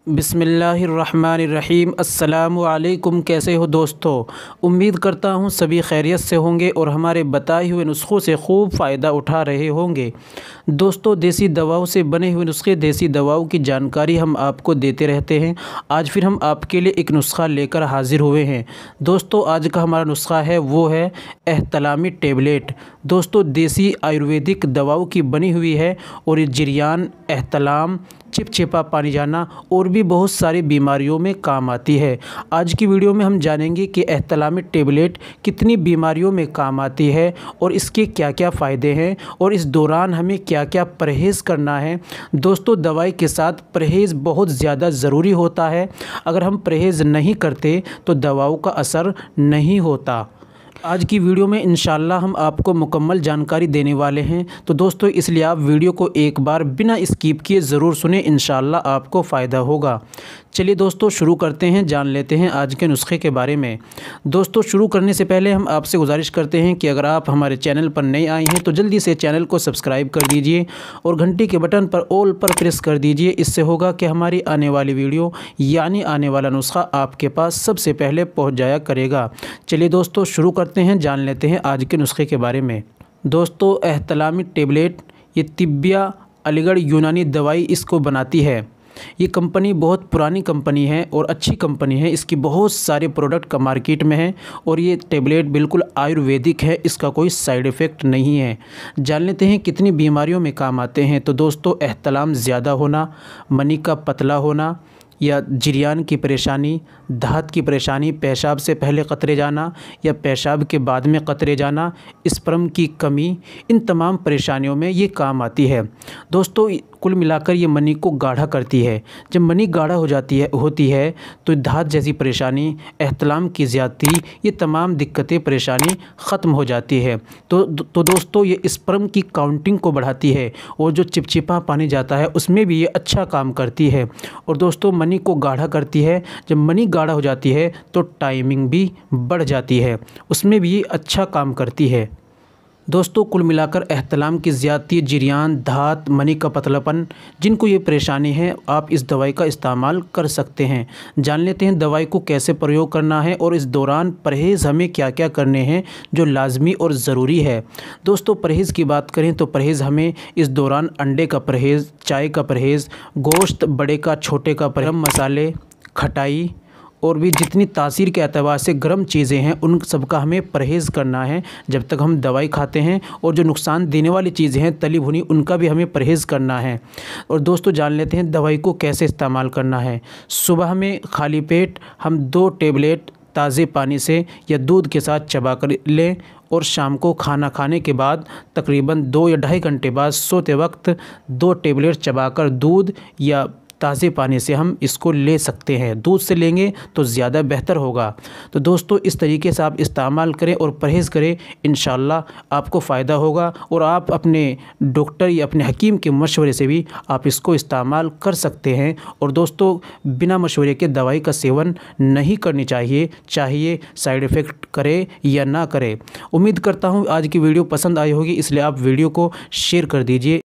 बिस्मिल्लाहिर्रहमानिर्रहीम। अस्सलामु अलैकुम। कैसे हो दोस्तों? उम्मीद करता हूँ सभी खैरियत से होंगे और हमारे बताए हुए नुस्ख़ों से खूब फ़ायदा उठा रहे होंगे। दोस्तों, देसी दवाओं से बने हुए नुस्खे, देसी दवाओं की जानकारी हम आपको देते रहते हैं। आज फिर हम आपके लिए एक नुस्खा लेकर हाज़िर हुए हैं। दोस्तों, आज का हमारा नुस्खा है वो है एहतलामी टेबलेट। दोस्तों, देसी आयुर्वेदिक दवाओं की बनी हुई है और ये जिरियान, एहतलाम, चिपचिपा पानी जाना और भी बहुत सारी बीमारियों में काम आती है। आज की वीडियो में हम जानेंगे कि एहतलामी टेबलेट कितनी बीमारियों में काम आती है और इसके क्या क्या फ़ायदे हैं और इस दौरान हमें क्या क्या परहेज़ करना है। दोस्तों, दवाई के साथ परहेज़ बहुत ज़्यादा ज़रूरी होता है। अगर हम परहेज़ नहीं करते तो दवाओं का असर नहीं होता। आज की वीडियो में इंशाल्लाह हम आपको मुकम्मल जानकारी देने वाले हैं। तो दोस्तों, इसलिए आप वीडियो को एक बार बिना स्किप किए ज़रूर सुने, इंशाल्लाह आपको फ़ायदा होगा। चलिए दोस्तों, शुरू करते हैं, जान लेते हैं आज के नुस्खे के बारे में। दोस्तों, शुरू करने से पहले हम आपसे गुजारिश करते हैं कि अगर आप हमारे चैनल पर नए आए हैं तो जल्दी से चैनल को सब्सक्राइब कर दीजिए और घंटी के बटन पर ऑल पर प्रेस कर दीजिए। इससे होगा कि हमारी आने वाली वीडियो यानी आने वाला नुस्खा आपके पास सबसे पहले पहुँच जाया करेगा। चलिए दोस्तों, शुरू करते हैं, जान लेते हैं आज के नुस्खे के बारे में। दोस्तों, एहतलामी टेबलेट ये तिब्बिया अलीगढ़ यूनानी दवाई इसको बनाती है। ये कंपनी बहुत पुरानी कंपनी है और अच्छी कंपनी है। इसकी बहुत सारे प्रोडक्ट का मार्केट में है और ये टेबलेट बिल्कुल आयुर्वेदिक है, इसका कोई साइड इफ़ेक्ट नहीं है। जान लेते हैं कितनी बीमारियों में काम आते हैं। तो दोस्तों, एहतलाम ज़्यादा होना, मनी का पतला होना या जिरियान की परेशानी, धात की परेशानी, पेशाब से पहले कतरे जाना या पेशाब के बाद में कतरे जाना, स्पर्म की कमी, इन तमाम परेशानियों में ये काम आती है। दोस्तों, कुल मिलाकर ये मनी को गाढ़ा करती है। जब मनी गाढ़ा होती है तो धात जैसी परेशानी, एहतलाम की ज़्यादती, ये तमाम दिक्कतें परेशानी ख़त्म हो जाती है। तो दोस्तों, ये स्पर्म की काउंटिंग को बढ़ाती है और जो चिपचिपा पानी जाता है उसमें भी ये अच्छा काम करती है। और दोस्तों, मनी को गाढ़ा करती है। जब मनी गाढ़ा हो जाती है तो टाइमिंग भी बढ़ जाती है, उसमें भी ये अच्छा काम करती है। दोस्तों, कुल मिलाकर एहतलाम की ज़्यादती, जिरियान, धात, मनी का पतलापन, जिनको ये परेशानी है, आप इस दवाई का इस्तेमाल कर सकते हैं। जान लेते हैं दवाई को कैसे प्रयोग करना है और इस दौरान परहेज़ हमें क्या क्या करने हैं जो लाजमी और ज़रूरी है। दोस्तों, परहेज़ की बात करें तो परहेज़ हमें इस दौरान अंडे का परहेज़, चाय का परहेज़, गोश्त बड़े का छोटे का परहेज़, मसाले, खटाई और भी जितनी तासीर के एतबार से गर्म चीज़ें हैं उन सब का हमें परहेज़ करना है जब तक हम दवाई खाते हैं। और जो नुकसान देने वाली चीज़ें हैं तली भुनी, उनका भी हमें परहेज़ करना है। और दोस्तों, जान लेते हैं दवाई को कैसे इस्तेमाल करना है। सुबह में खाली पेट हम 2 टेबलेट ताज़े पानी से या दूध के साथ चबा कर लें और शाम को खाना खाने के बाद तकरीबन 2 या ढाई घंटे बाद सोते वक्त 2 टेबलेट चबाकर दूध या ताज़े पानी से हम इसको ले सकते हैं। दूध से लेंगे तो ज़्यादा बेहतर होगा। तो दोस्तों, इस तरीके से आप इस्तेमाल करें और परहेज़ करें, इंशाल्लाह आपको फ़ायदा होगा और आप अपने डॉक्टर या अपने हकीम के मशवरे से भी आप इसको इस्तेमाल कर सकते हैं। और दोस्तों, बिना मशवरे के दवाई का सेवन नहीं करनी चाहिए, चाहिए साइड इफ़ेक्ट करे या ना करे। उम्मीद करता हूँ आज की वीडियो पसंद आई होगी, इसलिए आप वीडियो को शेयर कर दीजिए।